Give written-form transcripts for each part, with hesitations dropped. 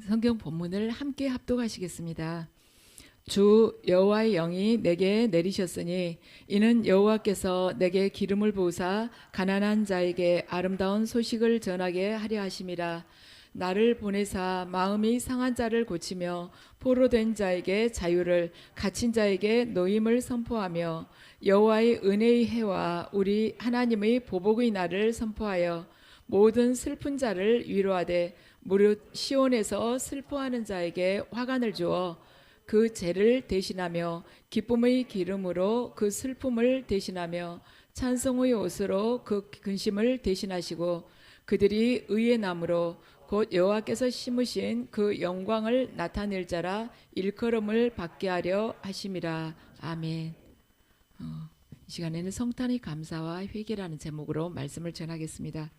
성경 본문을 함께 합독하시겠습니다. 주 여호와의 영이 내게 내리셨으니 이는 여호와께서 내게 기름을 부으사 가난한 자에게 아름다운 소식을 전하게 하려 하심이라. 나를 보내사 마음이 상한 자를 고치며 포로된 자에게 자유를, 갇힌 자에게 노임을 선포하며 여호와의 은혜의 해와 우리 하나님의 보복의 날을 선포하여 모든 슬픈 자를 위로하되 무릇 시온에서 슬퍼하는 자에게 화관을 주어 그 죄를 대신하며 기쁨의 기름으로 그 슬픔을 대신하며 찬송의 옷으로 그 근심을 대신하시고 그들이 의의 나무로 곧 여호와께서 심으신 그 영광을 나타낼 자라 일컬음을 받게 하려 하심이라. 아멘. 이 시간에는 성탄의 감사와 회개라는 제목으로 말씀을 전하겠습니다.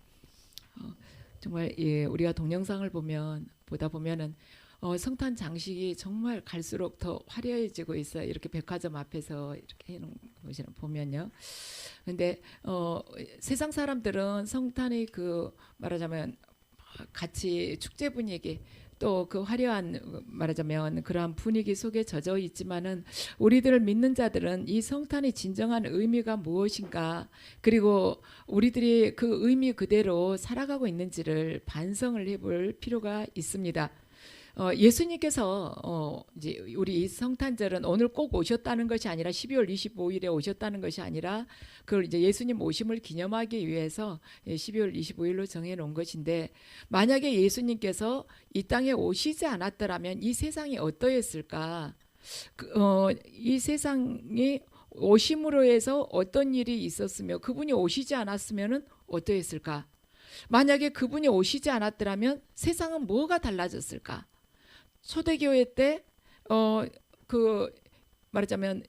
정말 우리가 동영상을 보다 보면은 성탄 장식이 정말 갈수록 더 화려해지고 있어요. 이렇게 백화점 앞에서 이렇게 해놓은 것을 보면요. 근데 세상 사람들은 성탄의 그 말하자면 같이 축제 분위기 또 그 화려한 말하자면 그러한 분위기 속에 젖어 있지만은 우리들을 믿는 자들은 이 성탄의 진정한 의미가 무엇인가, 그리고 우리들이 그 의미 그대로 살아가고 있는지를 반성을 해볼 필요가 있습니다. 예수님께서 이제 우리 이 성탄절은 오늘 꼭 오셨다는 것이 아니라 12월 25일에 오셨다는 것이 아니라 그걸 이제 예수님 오심을 기념하기 위해서 12월 25일로 정해 놓은 것인데, 만약에 예수님께서 이 땅에 오시지 않았더라면 이 세상이 어떠했을까? 이 세상이 오심으로 해서 어떤 일이 있었으며 그분이 오시지 않았으면 어떠했을까? 만약에 그분이 오시지 않았더라면 세상은 뭐가 달라졌을까? 초대교회 때 그 말하자면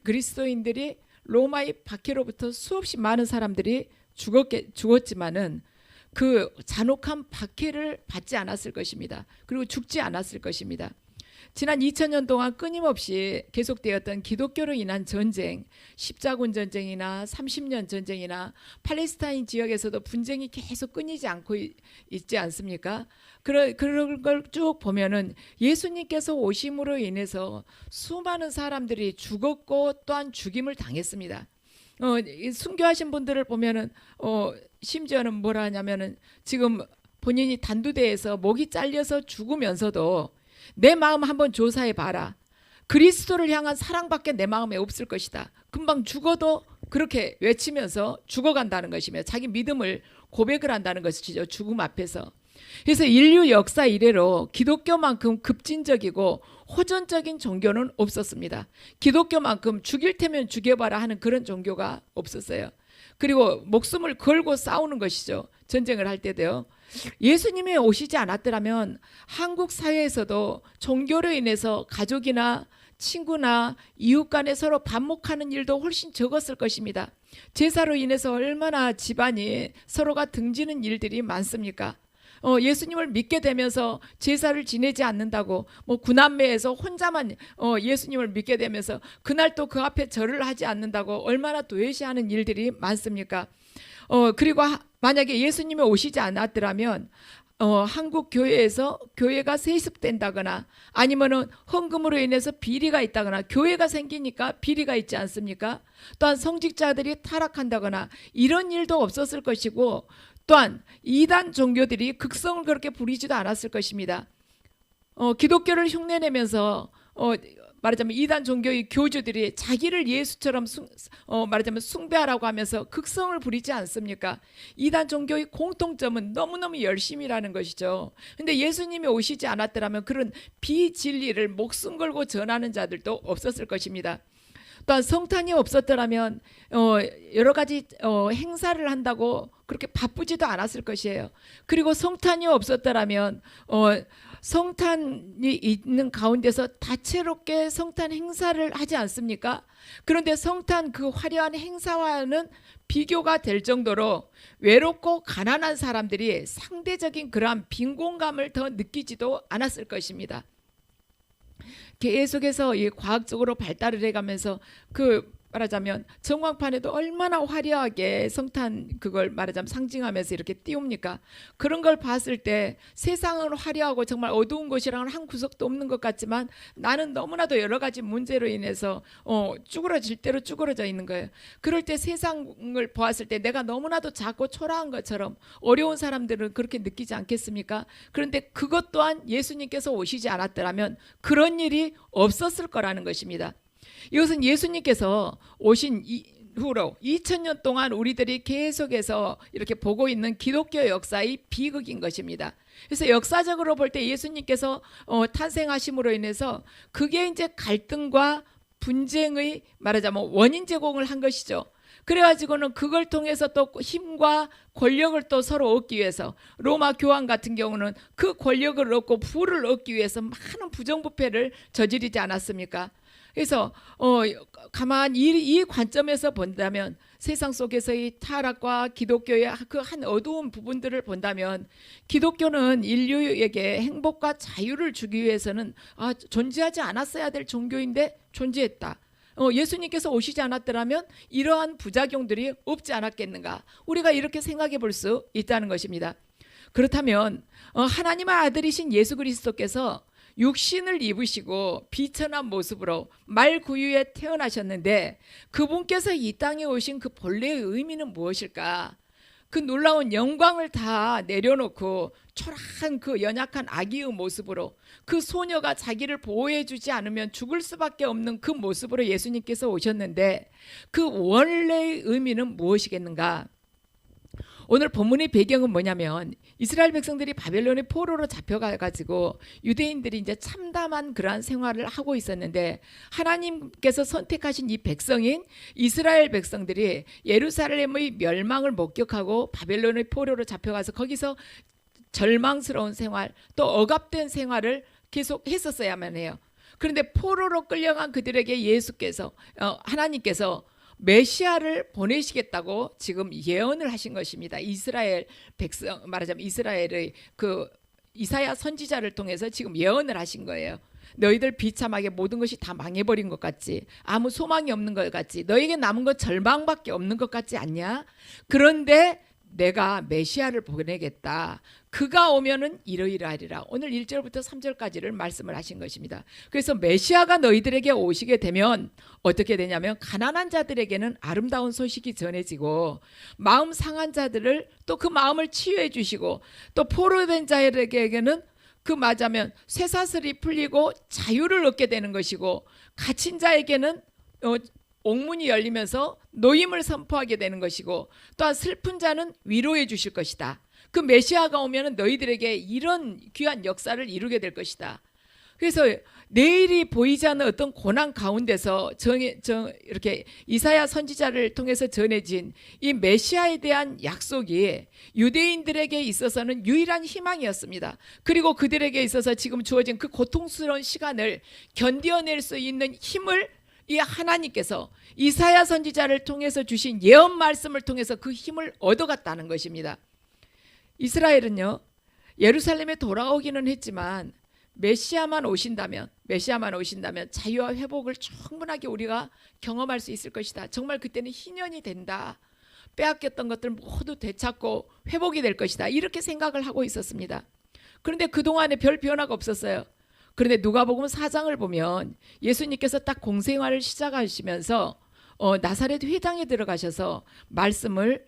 그리스도인들이 로마의 박해로부터 수없이 많은 사람들이 죽었지만은 그 잔혹한 박해를 받지 않았을 것입니다. 그리고 죽지 않았을 것입니다. 지난 2000년 동안 끊임없이 계속되었던 기독교로 인한 전쟁, 십자군 전쟁이나 30년 전쟁이나 팔레스타인 지역에서도 분쟁이 계속 끊이지 않고 있지 않습니까? 그런 걸 쭉 보면은 예수님께서 오심으로 인해서 수많은 사람들이 죽었고 또한 죽임을 당했습니다. 순교하신 분들을 보면은 심지어는 뭐라 하냐면은 지금 본인이 단두대에서 목이 잘려서 죽으면서도 내 마음 한번 조사해 봐라. 그리스도를 향한 사랑밖에 내 마음에 없을 것이다. 금방 죽어도 그렇게 외치면서 죽어간다는 것이며 자기 믿음을 고백을 한다는 것이죠. 죽음 앞에서. 그래서 인류 역사 이래로 기독교만큼 급진적이고 호전적인 종교는 없었습니다. 기독교만큼 죽일 테면 죽여봐라 하는 그런 종교가 없었어요. 그리고 목숨을 걸고 싸우는 것이죠. 전쟁을 할 때도요. 예수님이 오시지 않았더라면 한국 사회에서도 종교로 인해서 가족이나 친구나 이웃 간에 서로 반목하는 일도 훨씬 적었을 것입니다. 제사로 인해서 얼마나 집안이 서로가 등지는 일들이 많습니까? 예수님을 믿게 되면서 제사를 지내지 않는다고 구남매에서 혼자만 예수님을 믿게 되면서 그날 또 그 앞에 절을 하지 않는다고 얼마나 도외시하는 일들이 많습니까? 그리고 만약에 예수님이 오시지 않았더라면 한국 교회에서 교회가 세습된다거나 아니면은 헌금으로 인해서 비리가 있다거나, 교회가 생기니까 비리가 있지 않습니까? 또한 성직자들이 타락한다거나 이런 일도 없었을 것이고, 또한 이단 종교들이 극성을 그렇게 부리지도 않았을 것입니다. 기독교를 흉내내면서 말하자면 이단 종교의 교주들이 자기를 예수처럼 말하자면 숭배하라고 하면서 극성을 부리지 않습니까? 이단 종교의 공통점은 너무너무 열심이라는 것이죠. 근데 예수님이 오시지 않았더라면 그런 비진리를 목숨 걸고 전하는 자들도 없었을 것입니다. 또한 성탄이 없었더라면 여러 가지 행사를 한다고 그렇게 바쁘지도 않았을 것이에요. 그리고 성탄이 없었더라면 성탄이 있는 가운데서 다채롭게 성탄 행사를 하지 않습니까? 그런데 성탄 그 화려한 행사와는 비교가 될 정도로 외롭고 가난한 사람들이 상대적인 그러한 빈곤감을 더 느끼지도 않았을 것입니다. 계속해서 과학적으로 발달을 해가면서 그 말하자면 전광판에도 얼마나 화려하게 성탄 그걸 말하자면 상징하면서 이렇게 띄웁니까? 그런 걸 봤을 때 세상은 화려하고 정말 어두운 곳이랑은 한 구석도 없는 것 같지만 나는 너무나도 여러 가지 문제로 인해서 쭈그러질 대로 쭈그러져 있는 거예요. 그럴 때 세상을 보았을 때 내가 너무나도 작고 초라한 것처럼 어려운 사람들은 그렇게 느끼지 않겠습니까? 그런데 그것 또한 예수님께서 오시지 않았더라면 그런 일이 없었을 거라는 것입니다. 이것은 예수님께서 오신 이후로 2000년 동안 우리들이 계속해서 이렇게 보고 있는 기독교 역사의 비극인 것입니다. 그래서 역사적으로 볼 때 예수님께서 탄생하심으로 인해서 그게 이제 갈등과 분쟁의 말하자면 원인 제공을 한 것이죠. 그래가지고는 그걸 통해서 또 힘과 권력을 또 서로 얻기 위해서 로마 교황 같은 경우는 그 권력을 얻고 부를 얻기 위해서 많은 부정부패를 저지르지 않았습니까? 그래서 가만히 이 관점에서 본다면 세상 속에서의 타락과 기독교의 그 한 어두운 부분들을 본다면 기독교는 인류에게 행복과 자유를 주기 위해서는 존재하지 않았어야 될 종교인데 존재했다. 예수님께서 오시지 않았더라면 이러한 부작용들이 없지 않았겠는가? 우리가 이렇게 생각해 볼 수 있다는 것입니다. 그렇다면 하나님의 아들이신 예수 그리스도께서 육신을 입으시고 비천한 모습으로 말구유에 태어나셨는데 그분께서 이 땅에 오신 그 본래의 의미는 무엇일까? 그 놀라운 영광을 다 내려놓고 초라한 그 연약한 아기의 모습으로 그 소녀가 자기를 보호해 주지 않으면 죽을 수밖에 없는 그 모습으로 예수님께서 오셨는데 그 원래의 의미는 무엇이겠는가? 오늘 본문의 배경은 뭐냐면 이스라엘 백성들이 바벨론의 포로로 잡혀가지고 유대인들이 이제 참담한 그러한 생활을 하고 있었는데 하나님께서 선택하신 이 백성인 이스라엘 백성들이 예루살렘의 멸망을 목격하고 바벨론의 포로로 잡혀가서 거기서 절망스러운 생활 또 억압된 생활을 계속 했었어야만 해요. 그런데 포로로 끌려간 그들에게 예수께서 하나님께서 메시아를 보내시겠다고 지금 예언을 하신 것입니다. 이스라엘 백성 말하자면 이스라엘의 그 이사야 선지자를 통해서 지금 예언을 하신 거예요. 너희들 비참하게 모든 것이 다 망해버린 것 같지, 아무 소망이 없는 것 같지, 너에게 남은 것 절망밖에 없는 것 같지 않냐? 그런데 내가 메시아를 보내겠다. 그가 오면은 이러이러하리라. 오늘 1절부터 3절까지를 말씀을 하신 것입니다. 그래서 메시아가 너희들에게 오시게 되면 어떻게 되냐면 가난한 자들에게는 아름다운 소식이 전해지고 마음 상한 자들을 또 그 마음을 치유해 주시고 또 포로된 자에게는 그 맞으면 쇠사슬이 풀리고 자유를 얻게 되는 것이고 갇힌 자에게는 옥문이 열리면서 노임을 선포하게 되는 것이고 또한 슬픈 자는 위로해 주실 것이다. 그 메시아가 오면 너희들에게 이런 귀한 역사를 이루게 될 것이다. 그래서 내일이 보이지 않는 어떤 고난 가운데서 이렇게 이사야 선지자를 통해서 전해진 이 메시아에 대한 약속이 유대인들에게 있어서는 유일한 희망이었습니다. 그리고 그들에게 있어서 지금 주어진 그 고통스러운 시간을 견뎌낼 수 있는 힘을 이 하나님께서 이사야 선지자를 통해서 주신 예언 말씀을 통해서 그 힘을 얻어갔다는 것입니다. 이스라엘은요 예루살렘에 돌아오기는 했지만 메시아만 오신다면 자유와 회복을 충분하게 우리가 경험할 수 있을 것이다. 정말 그때는 희년이 된다. 빼앗겼던 것들 모두 되찾고 회복이 될 것이다. 이렇게 생각을 하고 있었습니다. 그런데 그동안에 별 변화가 없었어요. 그런데 누가복음 4장을 보면 예수님께서 딱 공생활을 시작하시면서 나사렛 회당에 들어가셔서 말씀을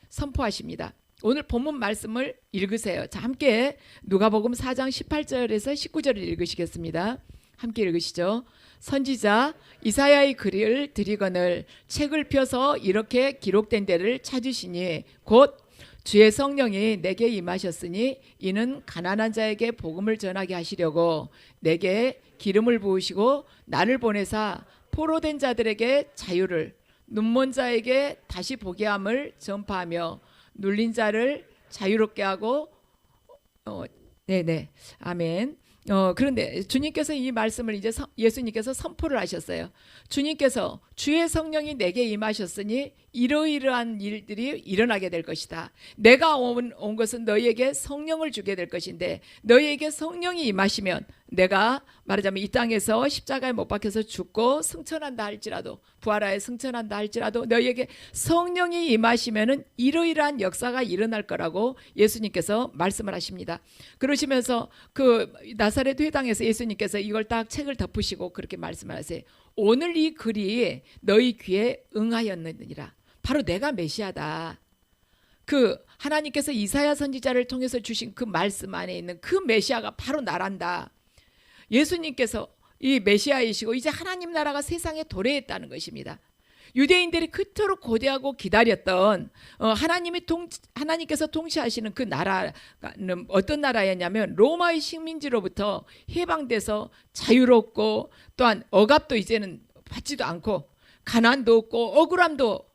선포하십니다. 오늘 본문 말씀을 읽으세요. 자, 함께 누가복음 4장 18절에서 19절을 읽으시겠습니다. 함께 읽으시죠. 선지자 이사야의 글을 드리거늘 책을 펴서 이렇게 기록된 데를 찾으시니 곧 주의 성령이 내게 임하셨으니 이는 가난한 자에게 복음을 전하게 하시려고 내게 기름을 부으시고 나를 보내사 포로된 자들에게 자유를 눈먼 자에게 다시 보게 함을 전파하며 눌린 자를 자유롭게 하고 네네 아멘. 그런데 주님께서 이 말씀을 이제 예수님께서 선포를 하셨어요. 주님께서 주의 성령이 내게 임하셨으니 이러이러한 일들이 일어나게 될 것이다. 내가 온 것은 너희에게 성령을 주게 될 것인데 너희에게 성령이 임하시면 내가 말하자면 이 땅에서 십자가에 못 박혀서 죽고 승천한다 할지라도, 부활하여 승천한다 할지라도 너희에게 성령이 임하시면은 이러이러한 역사가 일어날 거라고 예수님께서 말씀을 하십니다. 그러시면서 그 나사렛 회당에서 예수님께서 이걸 딱 책을 덮으시고 그렇게 말씀을 하세요. 오늘 이 글이 너희 귀에 응하였느니라. 바로 내가 메시아다. 그 하나님께서 이사야 선지자를 통해서 주신 그 말씀 안에 있는 그 메시아가 바로 나란다. 예수님께서 이 메시아이시고 이제 하나님 나라가 세상에 도래했다는 것입니다. 유대인들이 그토록 고대하고 기다렸던 하나님께서 통치하시는 그 나라는 어떤 나라였냐면 로마의 식민지로부터 해방돼서 자유롭고 또한 억압도 이제는 받지도 않고 가난도 없고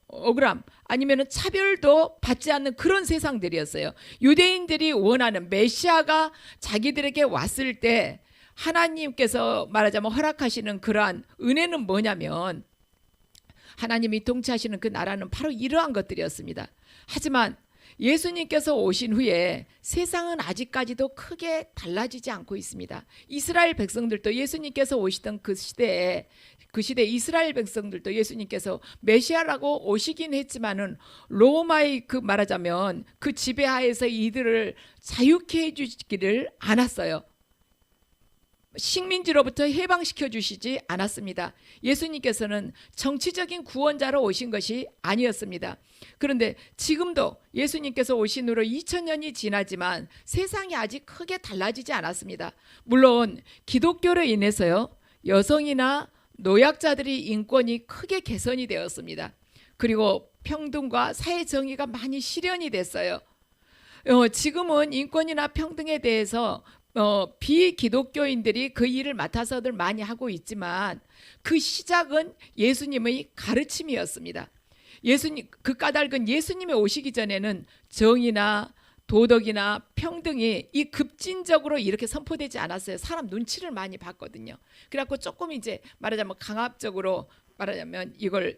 억울함 아니면은 차별도 받지 않는 그런 세상들이었어요. 유대인들이 원하는 메시아가 자기들에게 왔을 때 하나님께서 말하자면 허락하시는 그러한 은혜는 뭐냐면 하나님이 통치하시는 그 나라는 바로 이러한 것들이었습니다. 하지만 예수님께서 오신 후에 세상은 아직까지도 크게 달라지지 않고 있습니다. 이스라엘 백성들도 예수님께서 오시던 그 시대에 이스라엘 백성들도 예수님께서 메시아라고 오시긴 했지만은 로마의 그 말하자면 그 지배하에서 이들을 자유케 해주시기를 않았어요. 식민지로부터 해방시켜 주시지 않았습니다. 예수님께서는 정치적인 구원자로 오신 것이 아니었습니다. 그런데 지금도 예수님께서 오신 후로 2000년이 지나지만 세상이 아직 크게 달라지지 않았습니다. 물론 기독교로 인해서요, 여성이나 노약자들의 인권이 크게 개선이 되었습니다. 그리고 평등과 사회 정의가 많이 실현이 됐어요. 지금은 인권이나 평등에 대해서 비기독교인들이 그 일을 맡아서들 많이 하고 있지만 그 시작은 예수님의 가르침이었습니다. 그 까닭은 예수님이 오시기 전에는 정의나 도덕이나 평등이 이 급진적으로 이렇게 선포되지 않았어요. 사람 눈치를 많이 봤거든요. 그래갖고 조금 이제 말하자면 강압적으로 말하자면 이걸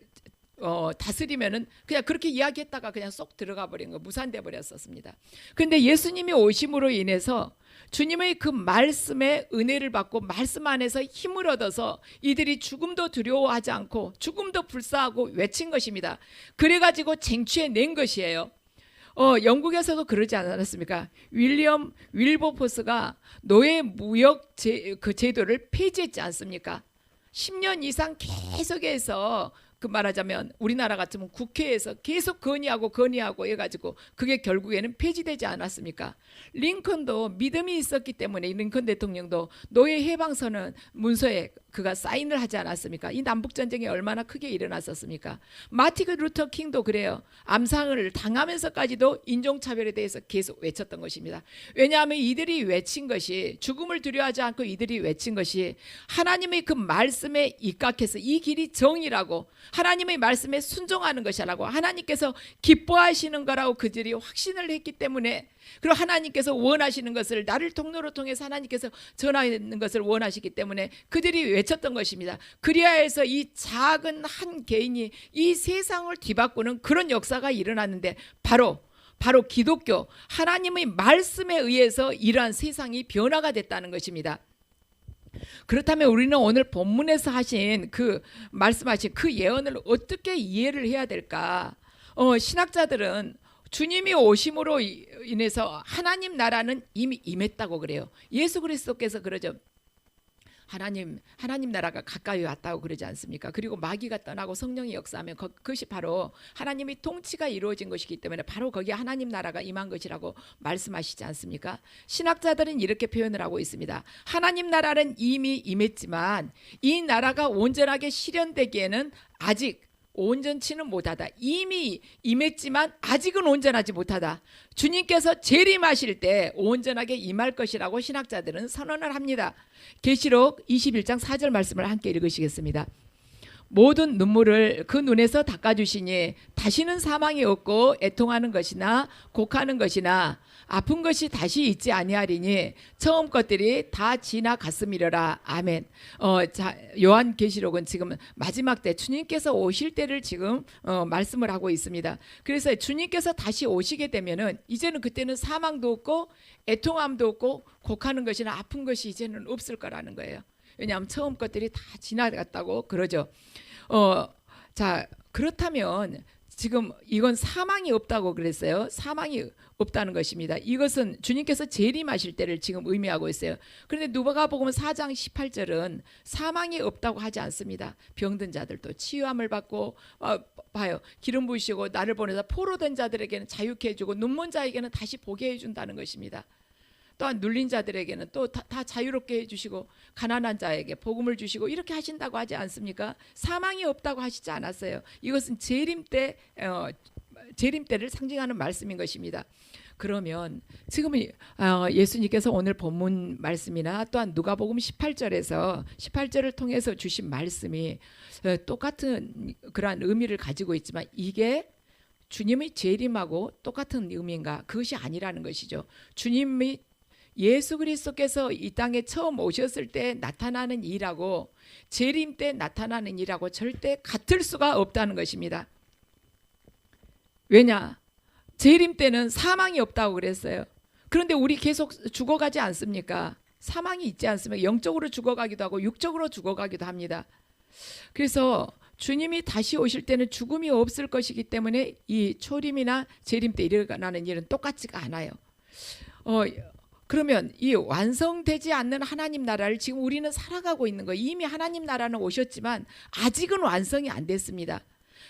다스리면은 그냥 그렇게 이야기했다가 그냥 쏙 들어가 버린 거, 무산돼 버렸었습니다. 그런데 예수님이 오심으로 인해서 주님의 그 말씀의 은혜를 받고 말씀 안에서 힘을 얻어서 이들이 죽음도 두려워하지 않고 죽음도 불사하고 외친 것입니다. 그래가지고 쟁취해낸 것이에요. 영국에서도 그러지 않았습니까? 윌리엄 윌버포스가 노예 무역 제도를 폐지했지 않습니까? 10년 이상 계속해서 그 말하자면 우리나라 같으면 국회에서 계속 건의하고 해가지고 그게 결국에는 폐지되지 않았습니까? 링컨도 믿음이 있었기 때문에 링컨 대통령도 노예 해방선언 문서에 그가 사인을 하지 않았습니까? 이 남북전쟁이 얼마나 크게 일어났었습니까? 마틴 루터 킹도 그래요. 암살을 당하면서까지도 인종차별에 대해서 계속 외쳤던 것입니다. 왜냐하면 이들이 외친 것이, 죽음을 두려워하지 않고 이들이 외친 것이 하나님의 그 말씀에 입각해서 이 길이 정의라고, 하나님의 말씀에 순종하는 것이라고, 하나님께서 기뻐하시는 거라고 그들이 확신을 했기 때문에, 그리고 하나님께서 원하시는 것을 나를 통로로 통해서 하나님께서 전하는 것을 원하시기 때문에 그들이 외쳤던 것입니다. 그리하여서 이 작은 한 개인이 이 세상을 뒤바꾸는 그런 역사가 일어났는데 바로 기독교, 하나님의 말씀에 의해서 이러한 세상이 변화가 됐다는 것입니다. 그렇다면 우리는 오늘 본문에서 하신 말씀하신 그 예언을 어떻게 이해를 해야 될까? 신학자들은 주님이 오심으로 인해서 하나님 나라는 이미 임했다고 그래요. 예수 그리스도께서 그러죠. 하나님 나라가 가까이 왔다고 그러지 않습니까? 그리고 마귀가 떠나고 성령이 역사하면 그것이 바로 하나님의 통치가 이루어진 것이기 때문에 바로 거기에 하나님 나라가 임한 것이라고 말씀하시지 않습니까? 신학자들은 이렇게 표현을 하고 있습니다. 하나님 나라는 이미 임했지만 이 나라가 온전하게 실현되기에는 아직 온전치는 못하다. 이미 임했지만 아직은 온전하지 못하다. 주님께서 재림하실 때 온전하게 임할 것이라고 신학자들은 선언을 합니다. 계시록 21장 4절 말씀을 함께 읽으시겠습니다. 모든 눈물을 그 눈에서 닦아주시니 다시는 사망이 없고 애통하는 것이나 곡하는 것이나 아픈 것이 다시 있지 아니하리니 처음 것들이 다 지나갔음이러라. 아멘. 자, 요한계시록은 지금 마지막 때 주님께서 오실 때를 지금 말씀을 하고 있습니다. 그래서 주님께서 다시 오시게 되면은 이제는 그때는 사망도 없고 애통함도 없고 곡하는 것이나 아픈 것이 이제는 없을 거라는 거예요. 왜냐하면 처음 것들이 다 지나갔다고 그러죠. 자, 그렇다면 지금 이건 사망이 없다고 그랬어요. 사망이 없다는 것입니다. 이것은 주님께서 재림하실 때를 지금 의미하고 있어요. 그런데 누가복음 4장 18절은 사망이 없다고 하지 않습니다. 병든 자들도 치유함을 받고 봐요. 기름 부으시고 나를 보내서 포로된 자들에게는 자유케 해주고 눈먼 자에게는 다시 보게 해준다는 것입니다. 또한 눌린 자들에게는 또 다 자유롭게 해주시고 가난한 자에게 복음을 주시고 이렇게 하신다고 하지 않습니까? 사망이 없다고 하시지 않았어요. 이것은 재림 때를 상징하는 말씀인 것입니다. 그러면 지금 예수님께서 오늘 본문 말씀이나 또한 누가복음 18절을 통해서 주신 말씀이 똑같은 그러한 의미를 가지고 있지만 이게 주님의 재림하고 똑같은 의미인가? 그것이 아니라는 것이죠. 주님이 예수 그리스도께서 이 땅에 처음 오셨을 때 나타나는 일하고 재림 때 나타나는 일하고 절대 같을 수가 없다는 것입니다. 왜냐? 재림 때는 사망이 없다고 그랬어요. 그런데 우리 계속 죽어가지 않습니까? 사망이 있지 않습니까? 영적으로 죽어가기도 하고 육적으로 죽어가기도 합니다. 그래서 주님이 다시 오실 때는 죽음이 없을 것이기 때문에 이 초림이나 재림 때 일어나는 일은 똑같지가 않아요. 그러면 이 완성되지 않는 하나님 나라를 지금 우리는 살아가고 있는 거예요. 이미 하나님 나라는 오셨지만 아직은 완성이 안 됐습니다.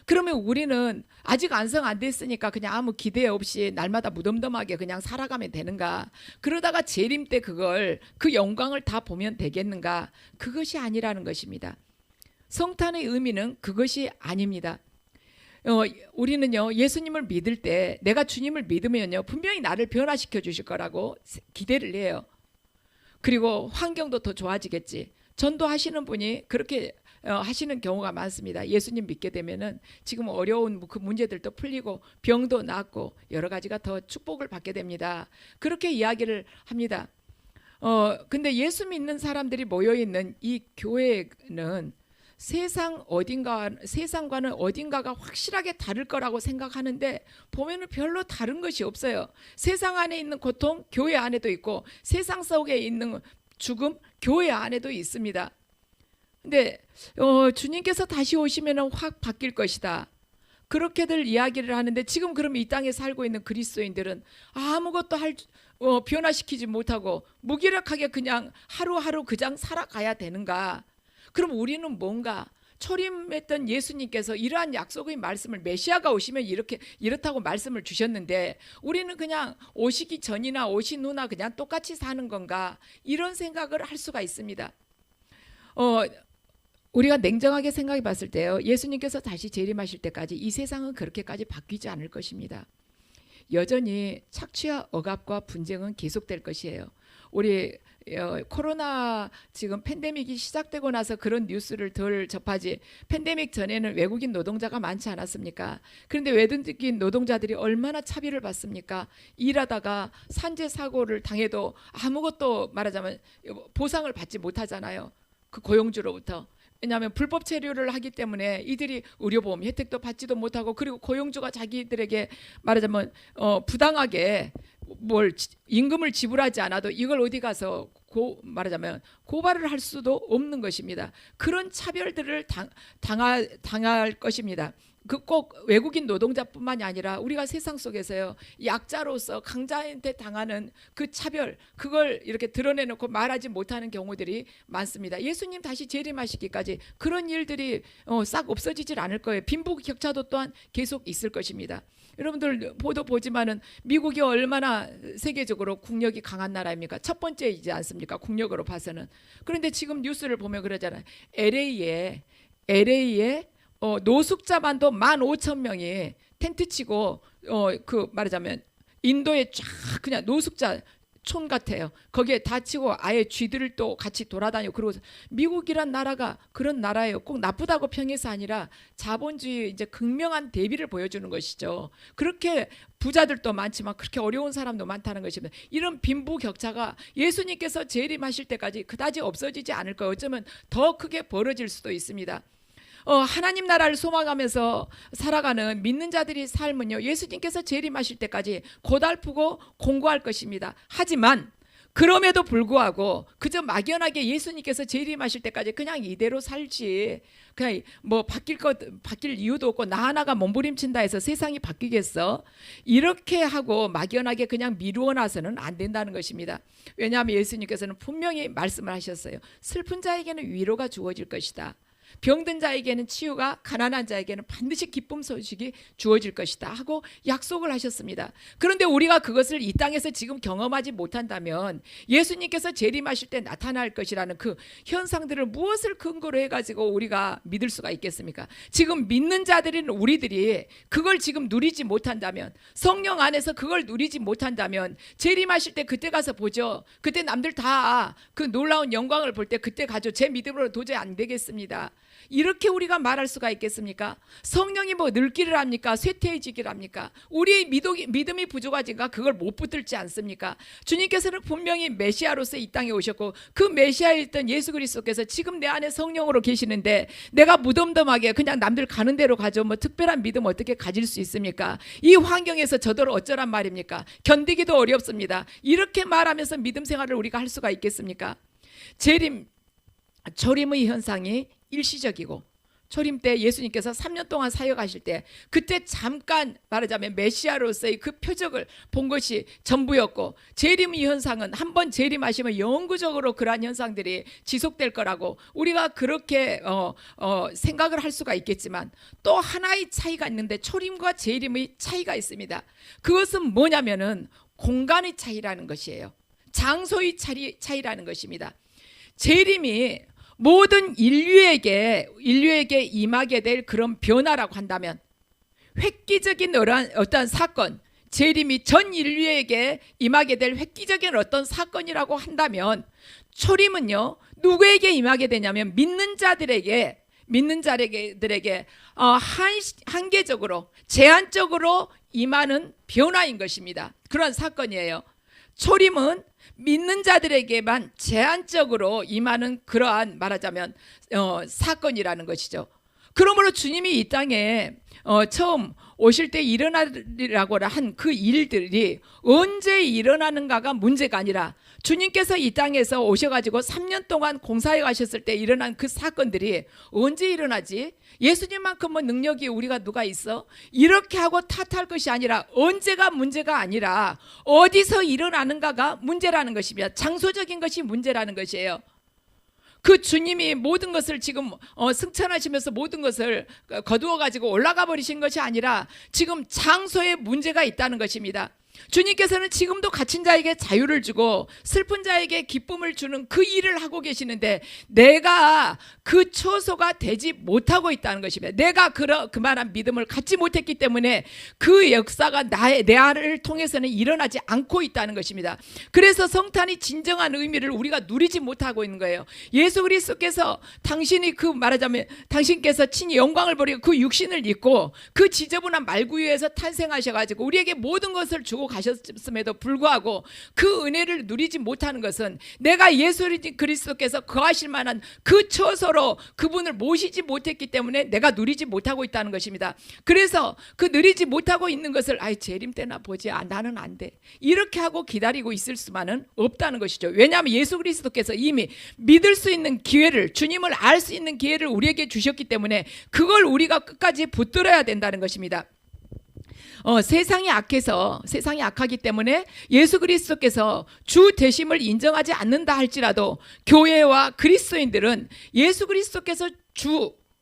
그러면 우리는 아직 완성 안 됐으니까 그냥 아무 기대 없이 날마다 무덤덤하게 그냥 살아가면 되는가? 그러다가 재림 때 그 영광을 다 보면 되겠는가? 그것이 아니라는 것입니다. 성탄의 의미는 그것이 아닙니다. 우리는요 예수님을 믿을 때 내가 주님을 믿으면요 분명히 나를 변화시켜 주실 거라고 기대를 해요. 그리고 환경도 더 좋아지겠지. 전도하시는 분이 그렇게 하시는 경우가 많습니다. 예수님 믿게 되면은 지금 어려운 그 문제들도 풀리고 병도 낫고 여러 가지가 더 축복을 받게 됩니다. 그렇게 이야기를 합니다. 근데 예수 믿는 사람들이 모여 있는 이 교회는 세상과는 어딘가가 확실하게 다를 거라고 생각하는데 보면은 별로 다른 것이 없어요. 세상 안에 있는 고통 교회 안에도 있고 세상 속에 있는 죽음 교회 안에도 있습니다. 근데 주님께서 다시 오시면은 확 바뀔 것이다. 그렇게들 이야기를 하는데 지금 그럼 이 땅에 살고 있는 그리스도인들은 아무것도 변화시키지 못하고 무기력하게 그냥 하루하루 그냥 살아가야 되는가? 그럼 우리는 뭔가 초림했던 예수님께서 이러한 약속의 말씀을 메시아가 오시면 이렇다고 말씀을 주셨는데 우리는 그냥 오시기 전이나 오신 후나 그냥 똑같이 사는 건가? 이런 생각을 할 수가 있습니다. 우리가 냉정하게 생각해 봤을 때요. 예수님께서 다시 재림하실 때까지 이 세상은 그렇게까지 바뀌지 않을 것입니다. 여전히 착취와 억압과 분쟁은 계속될 것이에요. 우리 코로나 지금 팬데믹이 시작되고 나서 그런 뉴스를 덜 접하지 팬데믹 전에는 외국인 노동자가 많지 않았습니까? 그런데 외국인 노동자들이 얼마나 차별을 받습니까? 일하다가 산재 사고를 당해도 아무것도 말하자면 보상을 받지 못하잖아요. 그 고용주로부터. 왜냐하면 불법 체류를 하기 때문에 이들이 의료보험 혜택도 받지도 못하고 그리고 고용주가 자기들에게 말하자면 부당하게 임금을 지불하지 않아도 이걸 어디 가서 말하자면 고발을 할 수도 없는 것입니다. 그런 차별들을 당할 것입니다. 그 꼭 외국인 노동자뿐만이 아니라 우리가 세상 속에서요 약자로서 강자한테 당하는 그 차별 그걸 이렇게 드러내놓고 말하지 못하는 경우들이 많습니다. 예수님 다시 재림하시기까지 그런 일들이 싹 없어지질 않을 거예요. 빈부격차도 또한 계속 있을 것입니다. 여러분들 보지만은 미국이 얼마나 세계적으로 국력이 강한 나라입니까? 첫 번째이지 않습니까? 국력으로 봐서는. 그런데 지금 뉴스를 보면 그러잖아요. LA에 노숙자만도 15,000명이 텐트 치고 그 말하자면 인도에 쫙 그냥 노숙자 촌 같아요. 거기에 다치고 아예 쥐들을 또 같이 돌아다니고. 그리고 미국이란 나라가 그런 나라예요. 꼭 나쁘다고 평해서 아니라 자본주의 이제 극명한 대비를 보여주는 것이죠. 그렇게 부자들도 많지만 그렇게 어려운 사람도 많다는 것입니다. 이런 빈부격차가 예수님께서 재림하실 때까지 그다지 없어지지 않을 거예요. 어쩌면 더 크게 벌어질 수도 있습니다. 하나님 나라를 소망하면서 살아가는 믿는 자들의 삶은요, 예수님께서 재림하실 때까지 고달프고 공고할 것입니다. 하지만 그럼에도 불구하고 그저 막연하게 예수님께서 재림하실 때까지 그냥 이대로 살지, 그냥 뭐 바뀔 이유도 없고 나 하나가 몸부림친다 해서 세상이 바뀌겠어? 이렇게 하고 막연하게 그냥 미루어놔서는 안 된다는 것입니다. 왜냐하면 예수님께서는 분명히 말씀을 하셨어요. 슬픈 자에게는 위로가 주어질 것이다. 병든 자에게는 치유가, 가난한 자에게는 반드시 기쁨 소식이 주어질 것이다 하고 약속을 하셨습니다. 그런데 우리가 그것을 이 땅에서 지금 경험하지 못한다면 예수님께서 재림하실 때 나타날 것이라는 그 현상들을 무엇을 근거로 해가지고 우리가 믿을 수가 있겠습니까? 지금 믿는 자들인 우리들이 그걸 지금 누리지 못한다면, 성령 안에서 그걸 누리지 못한다면 재림하실 때 그때 가서 보죠. 그때 남들 다 그 놀라운 영광을 볼 때 그때 가죠. 제 믿음으로 도저히 안 되겠습니다. 이렇게 우리가 말할 수가 있겠습니까? 성령이 뭐 늙기를 합니까? 쇠퇴해지기를 합니까? 우리의 믿음이 부족하지가 그걸 못 붙들지 않습니까? 주님께서는 분명히 메시아로서 이 땅에 오셨고 그 메시아였던 예수 그리스도께서 지금 내 안에 성령으로 계시는데 내가 무덤덤하게 그냥 남들 가는 대로 가죠. 뭐 특별한 믿음 어떻게 가질 수 있습니까? 이 환경에서 저더러 어쩌란 말입니까? 견디기도 어렵습니다. 이렇게 말하면서 믿음 생활을 우리가 할 수가 있겠습니까? 초림의 현상이 일시적이고, 초림 때 예수님께서 3년 동안 사역하실 때 그때 잠깐 말하자면 메시아로서의 그 표적을 본 것이 전부였고, 재림의 현상은 한번 재림하시면 영구적으로 그러한 현상들이 지속될 거라고 우리가 그렇게 생각을 할 수가 있겠지만, 또 하나의 차이가 있는데 초림과 재림의 차이가 있습니다. 그것은 뭐냐면은 공간의 차이라는 것이에요. 장소의 차이라는 것입니다. 재림이 모든 인류에게 임하게 될 그런 변화라고 한다면, 획기적인 어떤 사건, 재림이 전 인류에게 임하게 될 획기적인 어떤 사건이라고 한다면, 초림은요 누구에게 임하게 되냐면 믿는 자들에게 한계적으로 제한적으로 임하는 변화인 것입니다. 그런 사건이에요. 초림은 믿는 자들에게만 제한적으로 임하는 그러한 말하자면 사건이라는 것이죠. 그러므로 주님이 이 땅에 처음 오실 때 일어나리라고 한 그 일들이 언제 일어나는가가 문제가 아니라, 주님께서 이 땅에서 오셔가지고 3년 동안 공사해 가셨을 때 일어난 그 사건들이 언제 일어나지? 예수님만큼 뭐 능력이 우리가 누가 있어? 이렇게 하고 탓할 것이 아니라, 언제가 문제가 아니라 어디서 일어나는가가 문제라는 것입니다. 장소적인 것이 문제라는 것이에요. 그 주님이 모든 것을 지금 승천하시면서 모든 것을 거두어 가지고 올라가 버리신 것이 아니라 지금 장소에 문제가 있다는 것입니다. 주님께서는 지금도 갇힌 자에게 자유를 주고 슬픈 자에게 기쁨을 주는 그 일을 하고 계시는데, 내가 그 처소가 되지 못하고 있다는 것입니다. 내가 그만한 믿음을 갖지 못했기 때문에 그 역사가 내 안을 통해서는 일어나지 않고 있다는 것입니다. 그래서 성탄이 진정한 의미를 우리가 누리지 못하고 있는 거예요. 예수 그리스도께서 당신께서 친히 영광을 버리고 그 육신을 입고 그 지저분한 말구유에서 탄생하셔가지고 우리에게 모든 것을 주고 가셨음에도 불구하고 그 은혜를 누리지 못하는 것은, 내가 예수 그리스도께서 거하실 만한 그 처소로 그분을 모시지 못했기 때문에 내가 누리지 못하고 있다는 것입니다. 그래서 그 누리지 못하고 있는 것을 재림 때나 보지, 나는 안 돼, 이렇게 하고 기다리고 있을 수만은 없다는 것이죠. 왜냐하면 예수 그리스도께서 이미 믿을 수 있는 기회를, 주님을 알 수 있는 기회를 우리에게 주셨기 때문에 그걸 우리가 끝까지 붙들어야 된다는 것입니다. 세상이 악하기 때문에 예수 그리스도께서 주 되심을 인정하지 않는다 할지라도, 교회와 그리스도인들은 예수 그리스도께서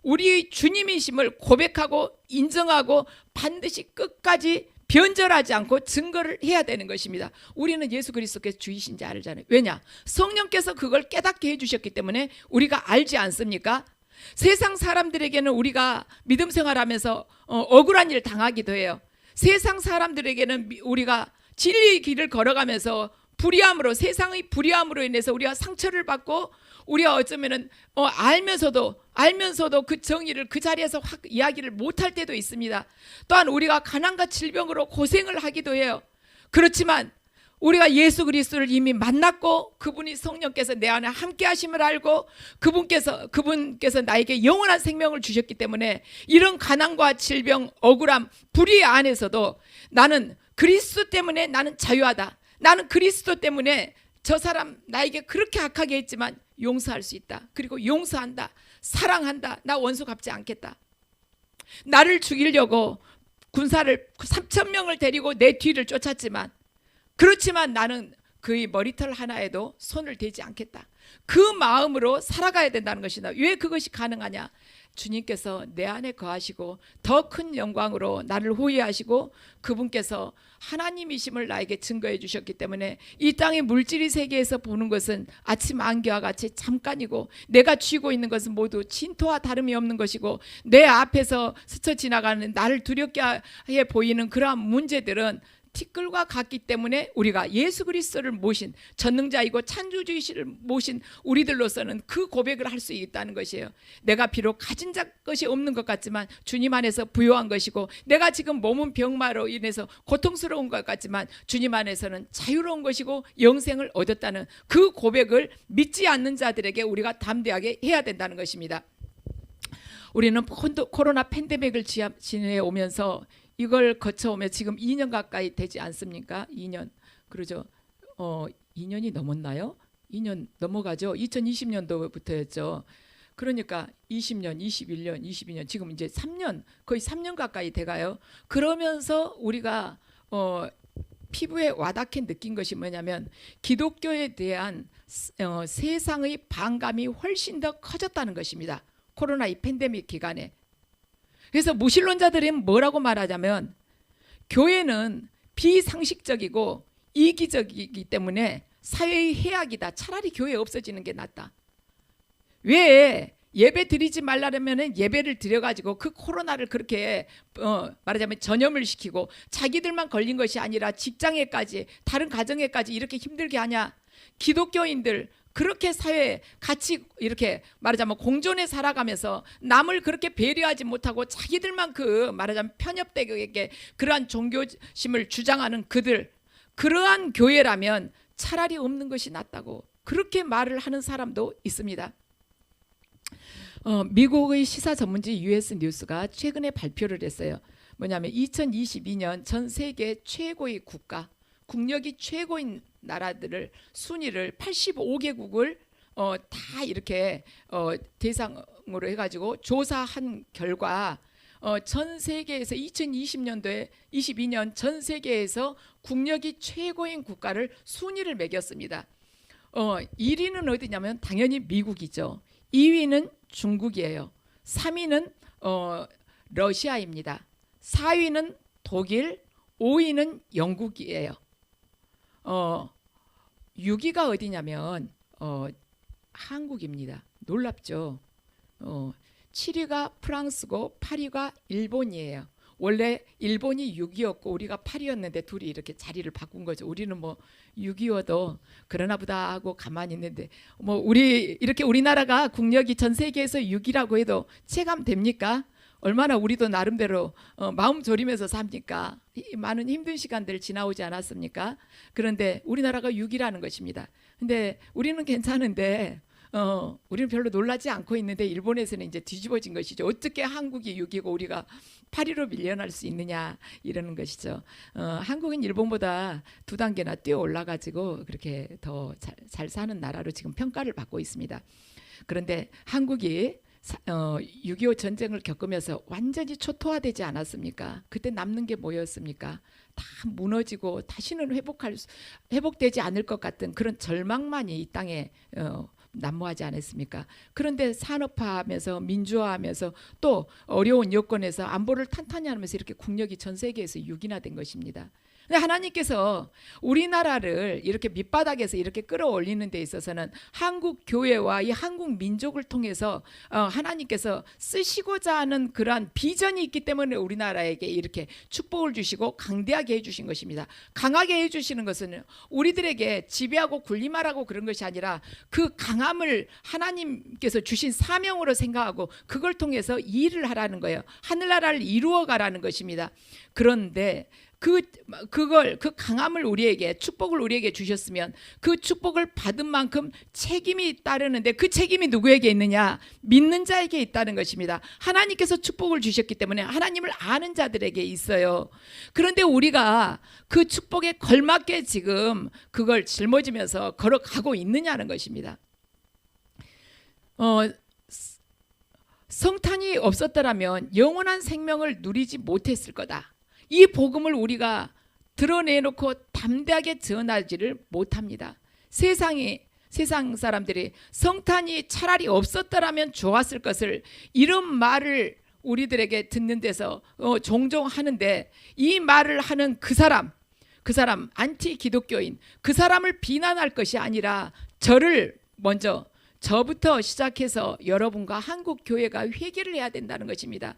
우리 주님이심을 고백하고 인정하고 반드시 끝까지 변절하지 않고 증거를 해야 되는 것입니다. 우리는 예수 그리스도께서 주이신지 알잖아요. 왜냐? 성령께서 그걸 깨닫게 해주셨기 때문에 우리가 알지 않습니까? 세상 사람들에게는 우리가 믿음 생활하면서 억울한 일 당하기도 해요. 세상 사람들에게는 우리가 진리의 길을 걸어가면서 불의함으로, 세상의 불의함으로 인해서 우리가 상처를 받고, 우리가 어쩌면은 알면서도 그 정의를 그 자리에서 확 이야기를 못할 때도 있습니다. 또한 우리가 가난과 질병으로 고생을 하기도 해요. 그렇지만 우리가 예수 그리스도를 이미 만났고, 그분이 성령께서 내 안에 함께 하심을 알고, 그분께서 나에게 영원한 생명을 주셨기 때문에 이런 가난과 질병, 억울함, 불의 안에서도 나는 그리스도 때문에 나는 자유하다. 나는 그리스도 때문에 저 사람 나에게 그렇게 악하게 했지만 용서할 수 있다. 그리고 용서한다. 사랑한다. 나 원수 갚지 않겠다. 나를 죽이려고 군사를 3,000명을 데리고 내 뒤를 쫓았지만, 그렇지만 나는 그의 머리털 하나에도 손을 대지 않겠다. 그 마음으로 살아가야 된다는 것이다. 왜 그것이 가능하냐? 주님께서 내 안에 거하시고 더 큰 영광으로 나를 호위하시고, 그분께서 하나님이심을 나에게 증거해 주셨기 때문에 이 땅의 물질의 세계에서 보는 것은 아침 안개와 같이 잠깐이고, 내가 쥐고 있는 것은 모두 진토와 다름이 없는 것이고, 내 앞에서 스쳐 지나가는 나를 두렵게 해 보이는 그러한 문제들은 티끌과 같기 때문에 우리가 예수 그리스도를 모신 전능자이고 창조주이시를 모신 우리들로서는 그 고백을 할 수 있다는 것이에요. 내가 비록 가진 것이 없는 것 같지만 주님 안에서 부요한 것이고, 내가 지금 몸은 병마로 인해서 고통스러운 것 같지만 주님 안에서는 자유로운 것이고 영생을 얻었다는 그 고백을 믿지 않는 자들에게 우리가 담대하게 해야 된다는 것입니다. 우리는 코로나 팬데믹을 지내오면서 이걸 거쳐오면 지금 2년 가까이 되지 않습니까? 2년. 그러죠. 2년이 넘었나요? 2년 넘어가죠. 2020년도부터였죠. 그러니까 20년, 21년, 22년, 지금 이제 3년, 거의 3년 가까이 돼가요. 그러면서 우리가 피부에 와닿게 느낀 것이 뭐냐면, 기독교에 대한 세상의 반감이 훨씬 더 커졌다는 것입니다. 코로나 이 팬데믹 기간에. 그래서 무신론자들은 뭐라고 말하자면, 교회는 비상식적이고 이기적이기 때문에 사회의 해악이다. 차라리 교회 없어지는 게 낫다. 왜 예배 드리지 말라면 예배를 드려가지고 그 코로나를 그렇게 말하자면 전염을 시키고 자기들만 걸린 것이 아니라 직장에까지, 다른 가정에까지 이렇게 힘들게 하냐? 기독교인들 그렇게 사회에 같이 이렇게 말하자면 공존해 살아가면서 남을 그렇게 배려하지 못하고 자기들만 그 말하자면 편협되게 그러한 종교심을 주장하는 그러한 교회라면 차라리 없는 것이 낫다고 그렇게 말을 하는 사람도 있습니다. 미국의 시사 전문지 US 뉴스가 최근에 발표를 했어요. 뭐냐면 2022년 전 세계 최고의 국력이 최고인 나라들을 순위를 85개국을 다 이렇게 대상으로 해가지고 조사한 결과 전 세계에서 2020년도에 22년 전 세계에서 국력이 최고인 국가를 순위를 매겼습니다. 1위는 어디냐면 당연히 미국이죠. 2위는 중국이에요. 3위는 러시아입니다. 4위는 독일, 5위는 영국이에요. 6위가 어디냐면 한국입니다. 놀랍죠. 7위가 프랑스고 8위가 일본이에요. 원래 일본이 6위였고 우리가 8위였는데 둘이 이렇게 자리를 바꾼 거죠. 우리는 뭐 6위여도 그러나 보다 하고 가만히 있는데, 뭐 우리나라가 국력이 전 세계에서 6위라고 해도 체감됩니까? 얼마나 우리도 나름대로 마음 졸이면서 삽니까? 많은 힘든 시간들 지나오지 않았습니까? 그런데 우리나라가 6위라는 것입니다. 근데 우리는 괜찮은데 우리는 별로 놀라지 않고 있는데 일본에서는 이제 뒤집어진 것이죠. 어떻게 한국이 6위고 우리가 8위로 밀려날 수 있느냐 이러는 것이죠. 한국은 일본보다 2단계나 뛰어 올라가지고 그렇게 더 잘 사는 나라로 지금 평가를 받고 있습니다. 그런데 한국이 6.25 전쟁을 겪으면서 완전히 초토화되지 않았습니까? 그때 남는 게 뭐였습니까? 다 무너지고 다시는 회복되지 않을 것 같은 그런 절망만이 이 땅에 난무하지 않았습니까? 그런데 산업화하면서 민주화하면서 또 어려운 여건에서 안보를 탄탄히 하면서 이렇게 국력이 전 세계에서 6위나 된 것입니다. 근데 하나님께서 우리나라를 이렇게 밑바닥에서 이렇게 끌어올리는 데 있어서는 한국 교회와 이 한국 민족을 통해서 하나님께서 쓰시고자 하는 그러한 비전이 있기 때문에 우리나라에게 이렇게 축복을 주시고 강대하게 해주신 것입니다. 강하게 해주시는 것은 우리들에게 지배하고 군림하라고 그런 것이 아니라 그 강함을 하나님께서 주신 사명으로 생각하고 그걸 통해서 일을 하라는 거예요. 하늘나라를 이루어가라는 것입니다. 그런데 그 강함을 우리에게, 축복을 우리에게 주셨으면 그 축복을 받은 만큼 책임이 따르는데 그 책임이 누구에게 있느냐? 믿는 자에게 있다는 것입니다. 하나님께서 축복을 주셨기 때문에 하나님을 아는 자들에게 있어요. 그런데 우리가 그 축복에 걸맞게 지금 그걸 짊어지면서 걸어가고 있느냐는 것입니다. 성탄이 없었더라면 영원한 생명을 누리지 못했을 거다. 이 복음을 우리가 드러내놓고 담대하게 전하지를 못합니다. 세상 사람들이 성탄이 차라리 없었더라면 좋았을 것을 이런 말을 우리들에게 듣는 데서 종종 하는데, 이 말을 하는 그 사람 안티 기독교인 그 사람을 비난할 것이 아니라 저부터 시작해서 여러분과 한국 교회가 회개를 해야 된다는 것입니다.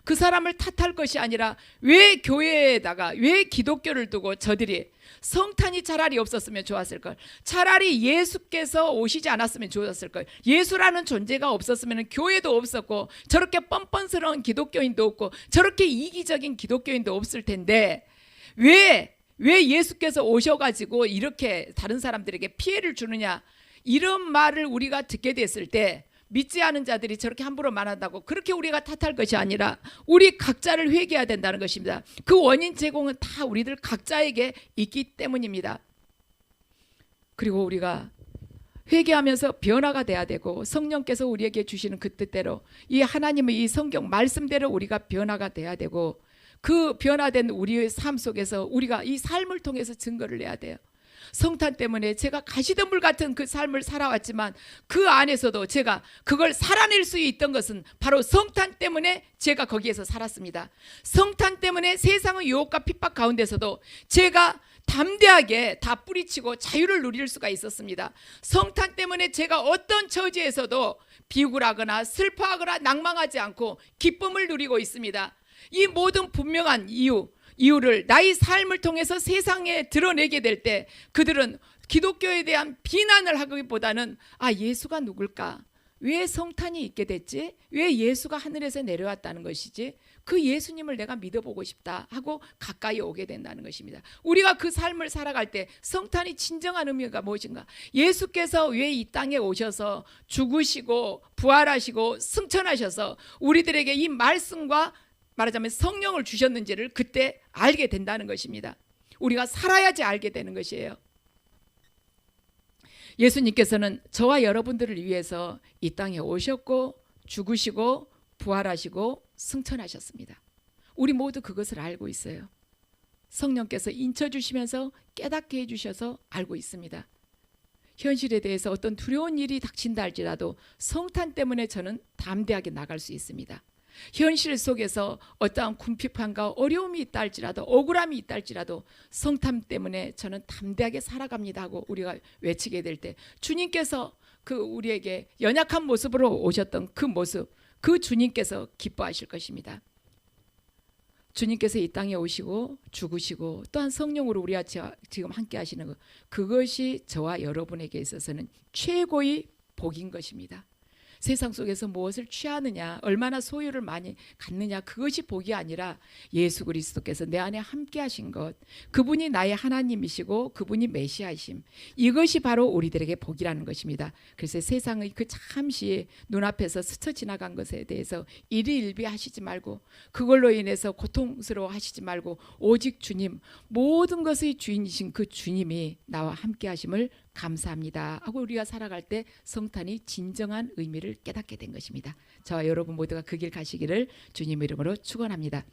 그 사람을 탓할 것이 아니라 왜 교회에다가 왜 기독교를 두고 저들이 성탄이 차라리 없었으면 좋았을 걸, 차라리 예수께서 오시지 않았으면 좋았을 걸, 예수라는 존재가 없었으면 교회도 없었고 저렇게 뻔뻔스러운 기독교인도 없고 저렇게 이기적인 기독교인도 없을 텐데 왜 예수께서 오셔가지고 이렇게 다른 사람들에게 피해를 주느냐, 이런 말을 우리가 듣게 됐을 때 믿지 않은 자들이 저렇게 함부로 말한다고 그렇게 우리가 탓할 것이 아니라 우리 각자를 회개해야 된다는 것입니다. 그 원인 제공은 다 우리들 각자에게 있기 때문입니다. 그리고 우리가 회개하면서 변화가 돼야 되고 성령께서 우리에게 주시는 그 뜻대로 이 하나님의 이 성경 말씀대로 우리가 변화가 돼야 되고, 그 변화된 우리의 삶 속에서 우리가 이 삶을 통해서 증거를 내야 돼요. 성탄 때문에 제가 가시덤불 같은 그 삶을 살아왔지만 그 안에서도 제가 그걸 살아낼 수 있던 것은 바로 성탄 때문에 제가 거기에서 살았습니다. 성탄 때문에 세상의 유혹과 핍박 가운데서도 제가 담대하게 다 뿌리치고 자유를 누릴 수가 있었습니다. 성탄 때문에 제가 어떤 처지에서도 비굴하거나 슬퍼하거나 낭망하지 않고 기쁨을 누리고 있습니다. 이 모든 분명한 이유를 나의 삶을 통해서 세상에 드러내게 될 때 그들은 기독교에 대한 비난을 하기보다는 예수가 누굴까? 왜 성탄이 있게 됐지? 왜 예수가 하늘에서 내려왔다는 것이지? 그 예수님을 내가 믿어보고 싶다 하고 가까이 오게 된다는 것입니다. 우리가 그 삶을 살아갈 때 성탄이 진정한 의미가 무엇인가? 예수께서 왜 이 땅에 오셔서 죽으시고 부활하시고 승천하셔서 우리들에게 이 말씀과 말하자면 성령을 주셨는지를 그때 알게 된다는 것입니다. 우리가 살아야지 알게 되는 것이에요. 예수님께서는 저와 여러분들을 위해서 이 땅에 오셨고 죽으시고 부활하시고 승천하셨습니다. 우리 모두 그것을 알고 있어요. 성령께서 인쳐주시면서 깨닫게 해주셔서 알고 있습니다. 현실에 대해서 어떤 두려운 일이 닥친다 할지라도 성탄 때문에 저는 담대하게 나갈 수 있습니다. 현실 속에서 어떠한 궁핍함과 어려움이 있다 할지라도 억울함이 있다 할지라도 성탄 때문에 저는 담대하게 살아갑니다 하고 우리가 외치게 될 때 주님께서 그 우리에게 연약한 모습으로 오셨던 그 모습, 그 주님께서 기뻐하실 것입니다. 주님께서 이 땅에 오시고 죽으시고 또한 성령으로 우리와 지금 함께 하시는 것, 그것이 저와 여러분에게 있어서는 최고의 복인 것입니다. 세상 속에서 무엇을 취하느냐, 얼마나 소유를 많이 갖느냐, 그것이 복이 아니라 예수 그리스도께서 내 안에 함께 하신 것, 그분이 나의 하나님이시고 그분이 메시아이심, 이것이 바로 우리들에게 복이라는 것입니다. 그래서 세상의 그 잠시 눈앞에서 스쳐 지나간 것에 대해서 일희일비하시지 말고 그걸로 인해서 고통스러워 하시지 말고 오직 주님, 모든 것의 주인이신 그 주님이 나와 함께 하심을 감사합니다 하고 우리가 살아갈 때 성탄이 진정한 의미를 깨닫게 된 것입니다. 저와 여러분 모두가 그 길 가시기를 주님 이름으로 축원합니다.